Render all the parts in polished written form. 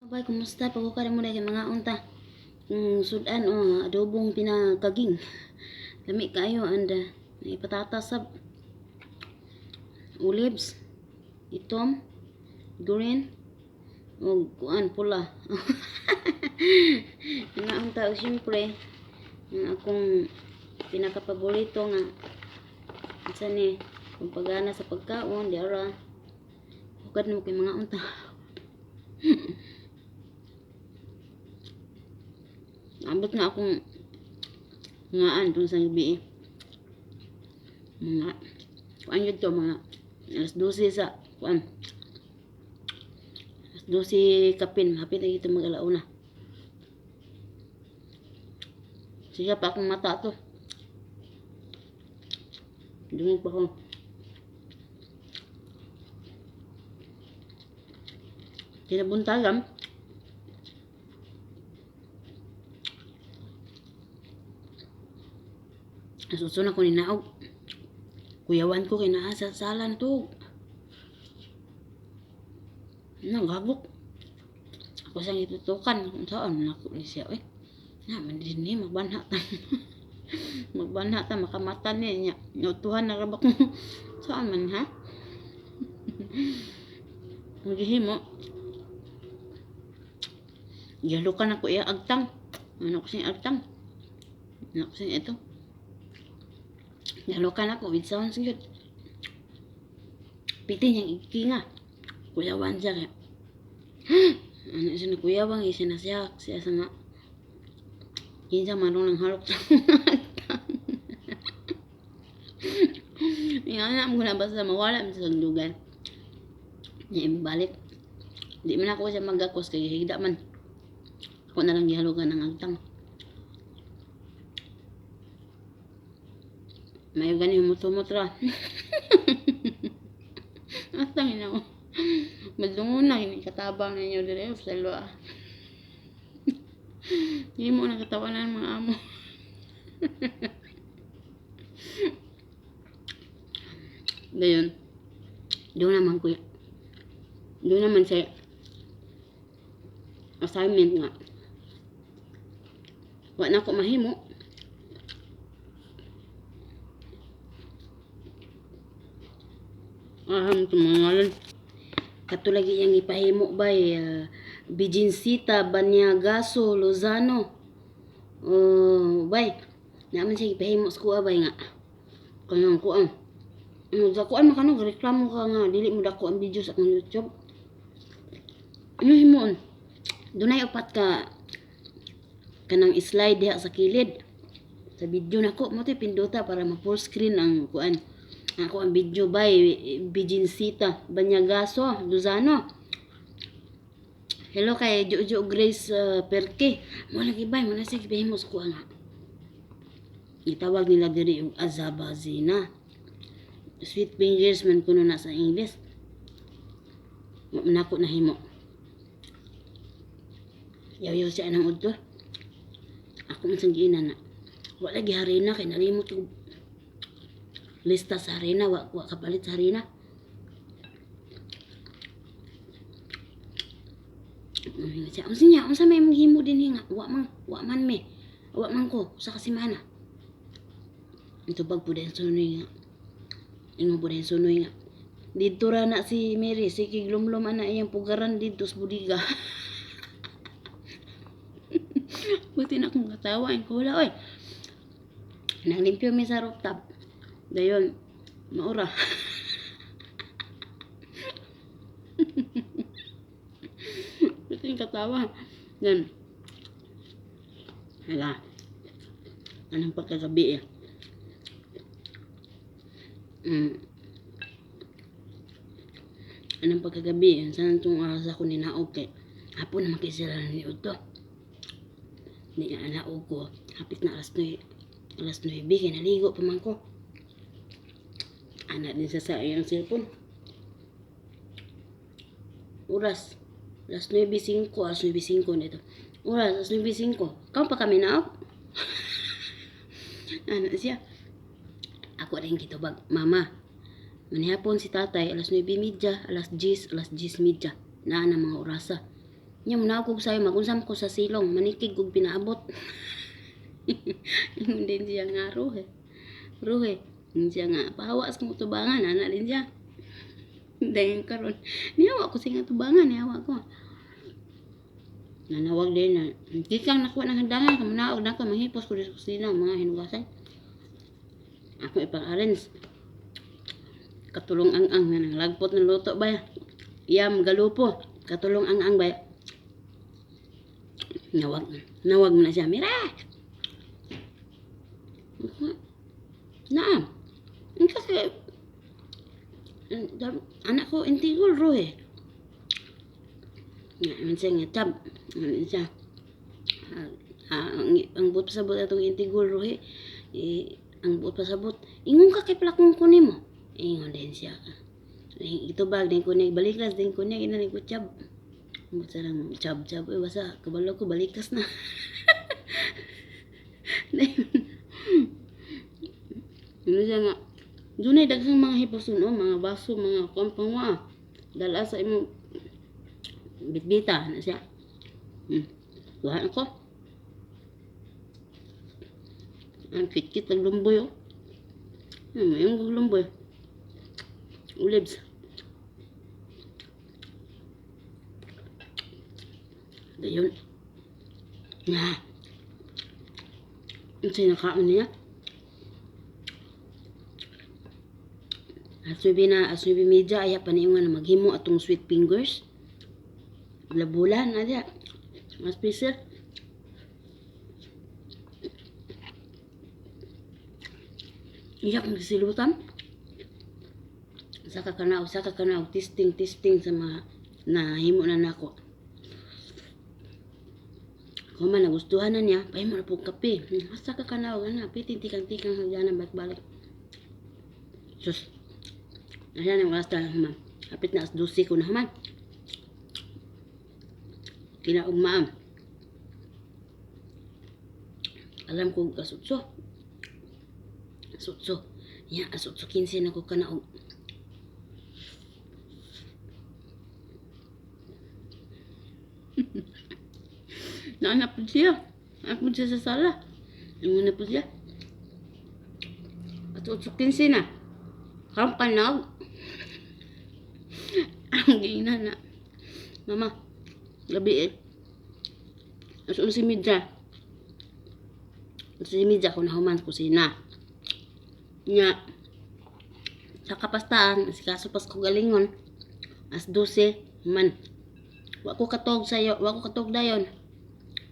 Bay, kumusta? Pagkukara mo na kay mga unta. Sudan o adobong pinakaging. Lami kayo and may patatas sab. Olives, itom, green, o kuan pula. Mga unta o siyempre, ang akong pinakapaborito nga isa ni kung pagana sa pagkaon, di ara. Hukad mo kay mga unta. Ambot nga akong ngaan dun sa gabi mga kuan yun to mga alas 12 sa kuan alas 12 kapin hapit na ito mag-alauna. Siya pa akong mata to dungog pa ko kinabuntagan. Nasusunod ko ni naog. Kuyawan ko kay naa sa salan to. Naghabok. Ako siyang itutukan. Kung saan ako ni siya. Na, mandin ni magbanha ta. Magbanha ta. Makamatan niya. Nautuhan na rabak mo. Saan man ha? Maghihimo. Yalukan ako iya agtang. Ano ko siyang agtang? Ano ko siyang ito? Yalukan ako with sounds good. Piti niyang ikinga. Kuyawan siya kaya. Ano siya na kuyawang isa na siya sa nga. Kinsa marunong halok sa yung anak mo na basta mawala sa sandugan. Niya ibalik. Di man ako siya magakos kaya higda man. Ako na lang gihalugan ng agtang. May ganyan muto-mutra. Atang ina mo. Madungo na ini katabang ninyo dire sa loa. Hindi mo nakatawanan mga amo. Dayon. Doon naman sa assignment nga. Wa na ko mahimo. Tumangalan. Katulagi yang ipahimo bay Bijinsita, Banyagaso, Lozano. Bay. Naman siya ipahimo sa kuha bay nga. Kanyang kuang. Sa kuan makano reklamo ka nga dili mo dako ang video sa akong YouTube. Ano himoon? Dunay upat ka kanang slide diha sa kilid. Sa video nako mo pinduta para ma-full screen ang kuan. Ako ang video by Bijinsita, Banyagaso, Lozano. Hello kay Jojo Grace Perke. Mo lagi bay mo na sa gibahimo sa kuan nga. Itawag nila diri og Azabazina. Sweet fingers man kuno na sa English. Nako na himo. Yaw siya nang udto. Ako man sang giinan na. Wala gi harina kay nalimot ko lista sa harina, wa kapalit sa harina. Unsa may maghimo din nga, wa man me. Wa man ko sa kasimana. Ito bag po din sunoy nga. Ingo po din sunoy nga. Dito ra na si Mary, si kiglumlum ana iyang pugaran dito sa budiga. Buti na akong katawa, ang kula, oy. Nanglimpyo mi sa rooftop. Dayon, maura. Buti yung katawa. Yan. Hala. Anong pagkagabi eh. Anong pagkagabi. Saan itong oras ako ninaog kay hapon na makisira ni Uto. Hindi nga naog ko. Hapit na alas 9. Alas 9. Kaya naligo pa man ko. Anak din sa iyang cellphone. Oras. Alas 9:05. Alas 9:05 nito. Oras. Alas 9:05. Kau pa kami naog. Ano siya? Ako rin kitubag. Mama. Manihapon si tatay. Alas 9:30. Alas 10. Alas 10:30. Na mga orasa. Nya muna ako sa'yo, magunsam ko sa silong, manikig kog pinaabot. Ingon din siya nga, Ruhe. Ruhe. Ingon siya nga, pahawa sa kong tubangan, ana din siya. Dahil karon, niyawa ko siya nga tubangan, niyawa ko. Nanawag din na, kikang nakuha ng handangan, kamunaog na ko, manghipos ko sa kusina, mga hinugasan. Ako ipang-arrange. Katulong ang nga, lagpot ng luto ba ya? Yam, galupo. Katulong ang ba ya? Nawag mo na siya, Mira! Naam. Kasi, anak ko, intigol, Ruhe. Minsan nga, tab. Minsan, ang buot pasabot atong intigol, Ruhe. Ang buot pasabot. Ingon ka kay plakong kunin mo. Ingon din siya. Ito bag, din ko niya, balikas, din ko niya, inanig ko, tab. Basta lang, tab. Basta, kabalo ko, balikas na. Ano siya nga, doon ay daghang mga hiposun, mga baso, mga kumpangwa. Dala sa imong bitbita na siya. Tuhan ako. Ang kit-kit ng lumboy, mayroong lumboy. Olives. Ayun. Nga. Ang sinakaon niya. Asubi media aya paniungan na maghimo atong sweet fingers. Labulan na dia. Mas special. Iyak ng silutan. Saka kanaog testing sa mga nahimo na nako. Kung man nagustuhan na niya, pahimo na po kape. Saka kanaog na, pitintikang-tikang hagdanan balik-balik. Sus. Ayan ang oras na naman. Kapit na as 12 ko na naman. Kinaugmaan. Alam ko asutso. Ya, asutso 15 na ko kanaog. Naanap po siya. Naanap siya sa sala. Naanap po siya. Asutso 15 na. Karang kanaog. Ang gina na. Mama, gabi Asun si Midja. Si Midja ko nahuman kusina. Nya. Sa kapastaan, si kaso pas ko galingon. As 12 man. Wa ko katog sayo, wa ko katog dayon.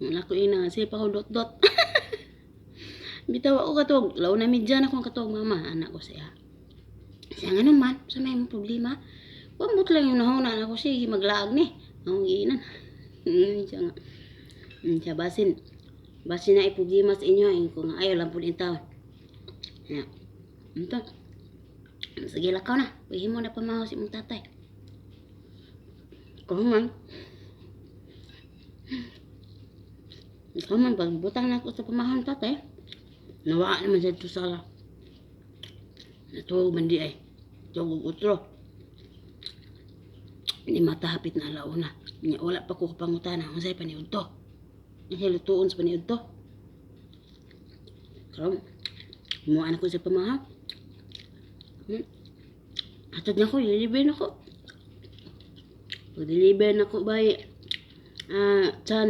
Wala ko ina, siya pa ko dot. Bitaw ako katog. Law na Midja na kong katog, mama. Anak ko siya. Siya nga naman, sa may problema. Wamot lang yung nahunan ako siya, maglaag ni. Ang giinan. Siya nga. Siya basin na ipuglima sa inyo, kung ayaw lang po din taon. Ya. Ito. Sige lakaw na. Pwede mo na pamahaw si mong tatay. Kaman, pagbutang na ako sa pamahon tatay. Nawaan naman sa ito sala. Natuwag mandi ay. Tuwag utro. Hindi matahapit na alauna. Wala pa ko kapangutan. Ang sa'yo paniud to. Ang hilutuon sa paniud to. Karam, muaan ako sa pamahaw. Atod na ko, i-deliver na ko. Pag-deliver na ko ba Chan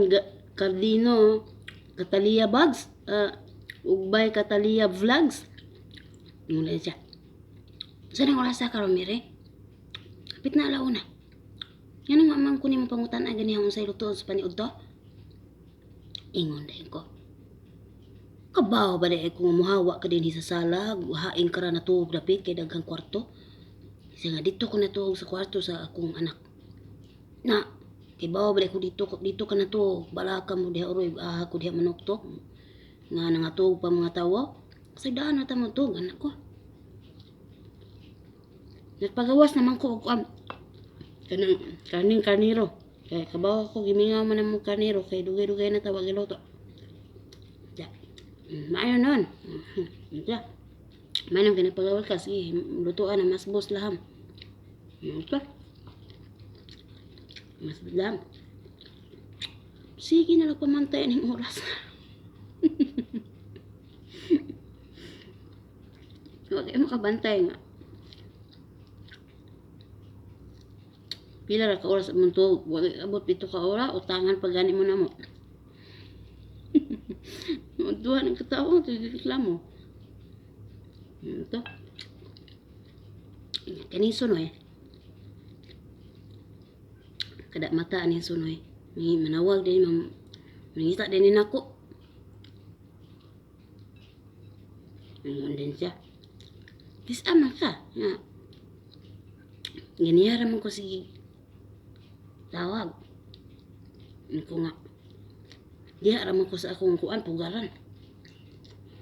Cardino Catalia Bags. Ugbay Catalia Vlogs. Mula siya. Saan ang oras sa karomire? Kapit na alauna. Yan ang mamang kunin mo pangutan ay ganihang sa iluto sa paniud to. Ingon dahil ko. Kabaw ba dahil kung muhawa ka din sa sala, hain ka na tuog dapit kay daghang kwarto. Kasi nga dito ko natuog sa kwarto sa akong anak. Na, kibaw ba dahil ko dito ka natuog, balaka mo diha uroy, ko diha manuktok. Nga nangatog pa mga tawo. Kasi daan na tamang tuog, anak ko. Nagpagawas naman ko kaning karniro. Kaya kabaw ko gimingaw man ang karniro kay dugay-dugay na tawag iluto. Ya. Maayo nun. Ya. Manang kinapagawas ka sige lutuan na mas bos laham. Ito. Mas laham. Sige na lang pamantay ng oras. Huwag kayo makabantay nga. Pila ra ka oras mo to, huwag abot 7 ka oras, utangan pag gani mo na mo. Duha ng katao, reklamo. Ito. Kaning sunoy. Kada mata ni sunoy. May manawag din, mangita din nako. Ayun din siya. Disama ka. Nga. Ganiyara man ko sige. Tawag. Ko nga. Diha raman ko sa akong kuan, pugaran.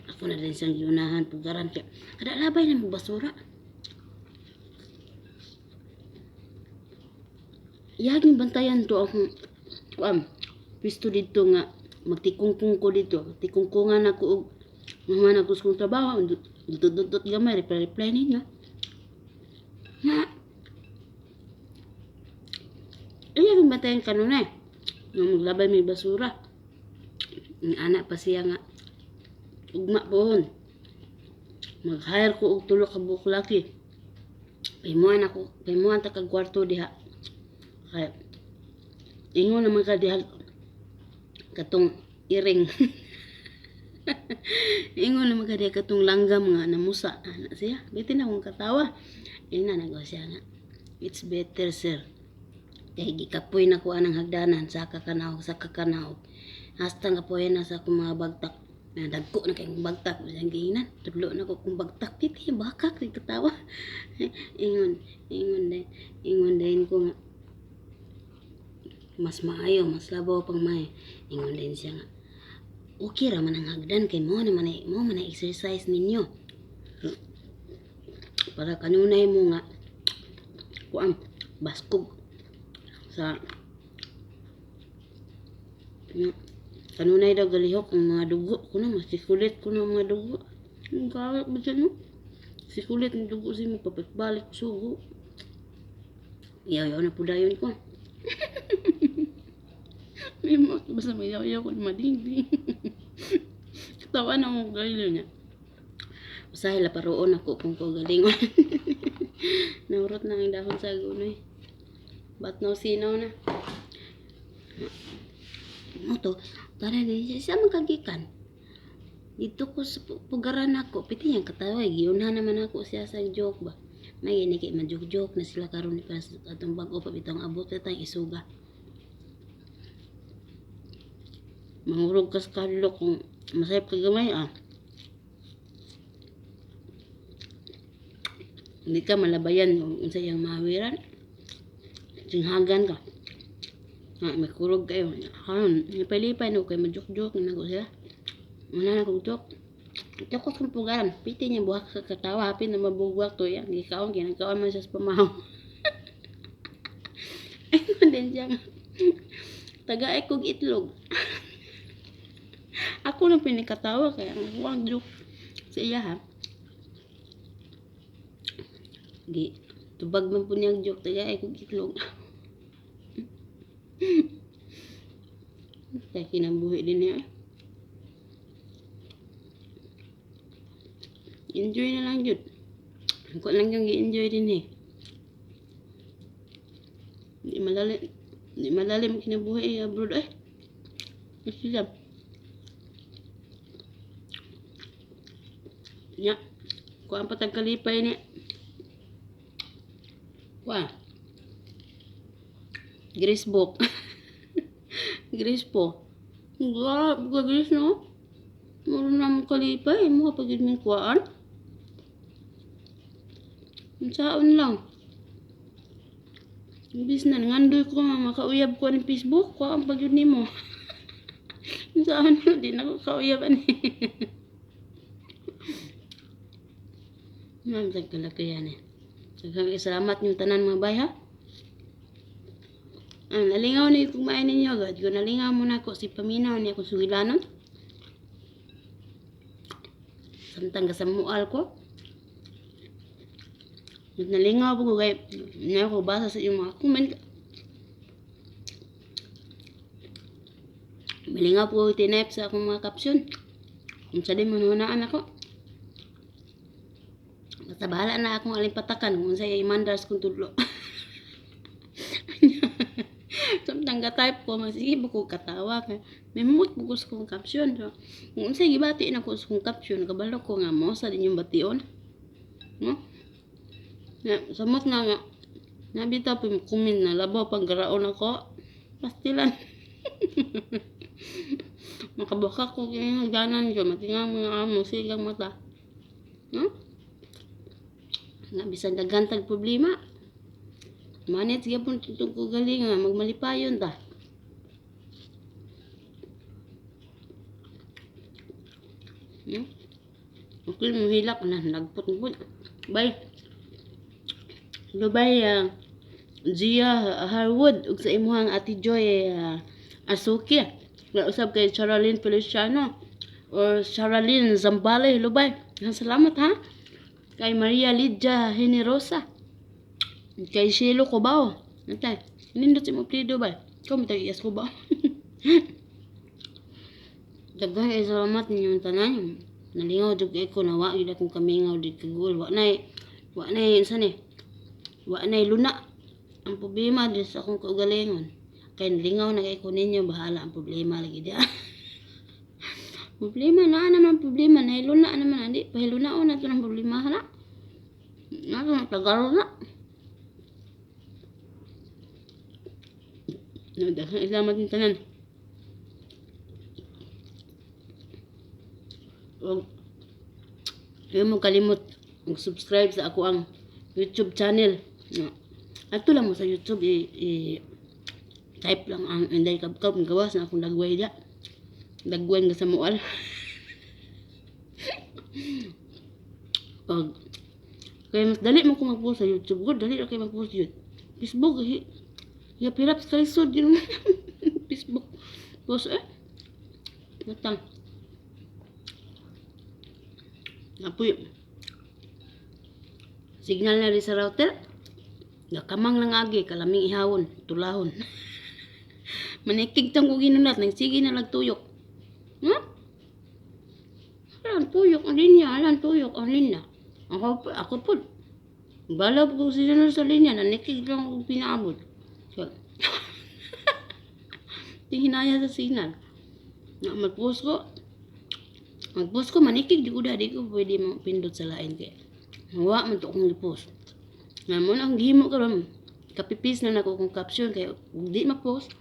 Ako na din siyang giunahan, pugaran. Kada labay na mo basura. Yaging bantayan to akong kuan. Pisto dito nga. Magtikungkung ko dito. Tikungkungan ako og maman ako sa kong trabaho. Dudot gamay, reply ninyo. Nga. Yaging bantayan kanunay. Nga maglabay may basura. Ang anak pa siya nga ugma pohon. Mag-hire ko og 3 ka buok laki. Paymuan ta kag kwarto diha. Kay ingon naman ka diha katong iring. Ingon naman ka diha katong langgam nga namusa. Ana siya, bitin akong katawa. Ina nagaw siya nga. It's better, sir. Kay gikapoy na ko anang hagdanan sa kakanaw. Hasta nga po yan sa akong mga bagtak. Dagko na kayong bagtak. Ang gihinan. Tudlo na ko kong bagtak. Titi, bakak. Katawa. Ingon din ko nga. Mas maayo, mas labaw pang may. Ingon din siya nga. Okay ra man ang hagdan. Kay mo man exercise ninyo. Para kanunay mo nga. Kuan, baskog. Sa kanunay daw galihok ang mga dugo ko na, masikulit ko na mga dugo. Ang kawak ba siya, no? Sikulit ng dugo siya mo, papatbalik sugo. Iyaw-yaw na po dayon ko. May mga basta may iyaw-yaw ko na madingding. Katawa na mo galilo niya. Usahay la paroon ako kung ko galingon. Naurot na ang dahon sa gunay. Ba't no sinaw na? Mo to, tara din siya magkagikan. Dito ko sa pugaran ako, piti yung kataway, giyunhan naman ako siya sa joke ba. May inigay man-joke na sila karon ni pas atong bag-o pa bitong abot tayong isuga. Mangurog ka sa kadlo kung masayap ka gamay Hindi ka malabayan kung unsa yang mahawiran. Singhagan ka. May kurog kayo. Karon, lipay-lipay no kay majuk-juk na ko siya. Una na kong juk. Ito ko kong pugaran. Piti niya buhak sa katawa. Hapin na mabugwak to yan. Gikaon, ginagawan man siya sa pamahaw. Ayun din siya nga. Tagaay kong itlog. Ako na pinikatawa kaya ang juk sa iya ha. Tubag man po niyang juk. Tagaay kong itlog. Kaya kinambuhi din niya. Enjoy na lang yun. Ako lang yung i-enjoy din Hindi malalim kinabuhi abroad Kasi lang. Nya. Kuha ang patagkalipay niya. Kuha. Grace book. Grace po. Grace no? Muro na mo kalipay. Mo kapag yun may kuhaan. Saon lang. Ibis na, ngandoy ko nga makauyab ko ng Facebook. Kuhaan pag yun ni mo. Saon mo, di na ko kauyaban Mamsag talaga yan Salamat yung tanan mga bay ha. Nalingaw na yung kumain ninyo agad. Kung nalingaw muna ako si paminaw niya kung sugilanon. Samtang kasamual ko. Nalingaw po ko kaya niya ako basa sa iyong mga comment. Milingaw po tinep sa akong mga kapsyon. Kung sa din manunaan ako. Basta bahala na akong alimpatakan kung sa'yo imandars kong tudlo. Samtang ka-type ko, sige ba ko katawa ka. May mumot po ko sa kong caption. So, kung sa'yo gibati na ko sa kong caption, kabalo ko nga mo sa din yung bation. No? Samot nga nabita po yung kumin na labaw pang garaon ako. Pastilan. Makabaka ko kinaganan dyan. Matingang mga amo silang mata. No? Nga bisan dagantag problema. Manit siya po itong kugaling nga. Magmalipayon ta. Okay, mahilak na. Nagput-put. Bye. Bye, Gia Harwood. Ug sa imuhang Ate Joy Asuki. Usab kay Charaline Feliciano. Or Charaline Zambale. Lubay. Salamat ha. Kay Maria Lydia Generosa. Kay Shelo Cubao. Natay. Nindot si mo plido ba? Ikaw mitay iyas Cubao. Daghan ay salamat ninyong tanan. Nalingaw jud kay ko na wa gyud akong kamingaw di kagul. Wa nay insan eh. Wa nay luna. Ang problema di sa akong kaugalingon. Kay nalingaw na kay ko ninyo bahala ang problema lagi dia. Problema na naman problema na luna naman andi pahiluna na to ng problema hala. Nato na tagaro na. Daghan salamat ninyong tanan. Huwag mo kalimot mag-subscribe sa ako ang YouTube channel. Ato lang mo sa YouTube type lang ang Inday Kabkab gawas na akong dagway dia. Dagwan nga sa mual. Pag kaya mas dali mo ko mag-post sa YouTube. Good, dali na kayo mag-post yun. Facebook, hirap sa kalisod yun. Facebook. Post natang. Apoy. Signal na rin sa router. Nakamang lang agi, kalaming ihawon, tulahon. Manikig tang ko ginulat, nang sige na lagtuyok. Alan tuyok ang linya, alan tuyok ang linya. Ako po. Bala po sila sa linya, nanikig lang ako pinaabot. So, hinaya sa signal. Mag-post ko, manikig di ko di ko pwede pindot sa lain kaya. Hawa man to akong i-post. Nga mo na akong gihimo ka ron. Kapipis na nako kong caption kaya di ma-post.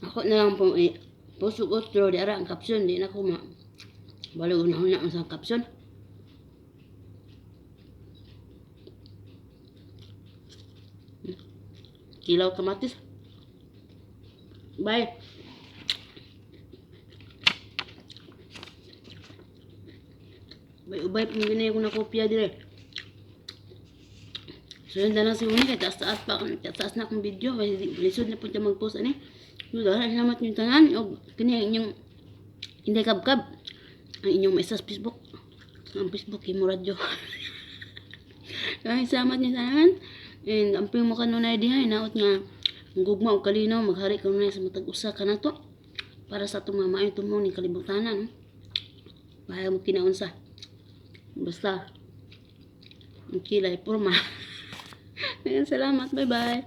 Ako na lang po post ko pero di ara ang caption di na ko balo una sa caption. Kilaw kamatis. Bye. Ubay pang ginay ko na kopya dire. So yun na lang si Uni, kaya taas na akong video, kaya lisod na po siya mag-post ani. So dahil salamat yung tanan, o kanya inyong Inday Kabkab, ang inyong may sa Facebook, ang Facebook, Himo Radio. Kaya salamat yung tanan, and amping mo kanunay dihay, naot nga, ang gugma o kalinaw, maghari kanunay sa matag usa ka na to, para sa itong mga maayong tumong ni kalibutanan, bahaya mo kinaunsa. Basta, ang kilay, porma. Salamat, bye-bye.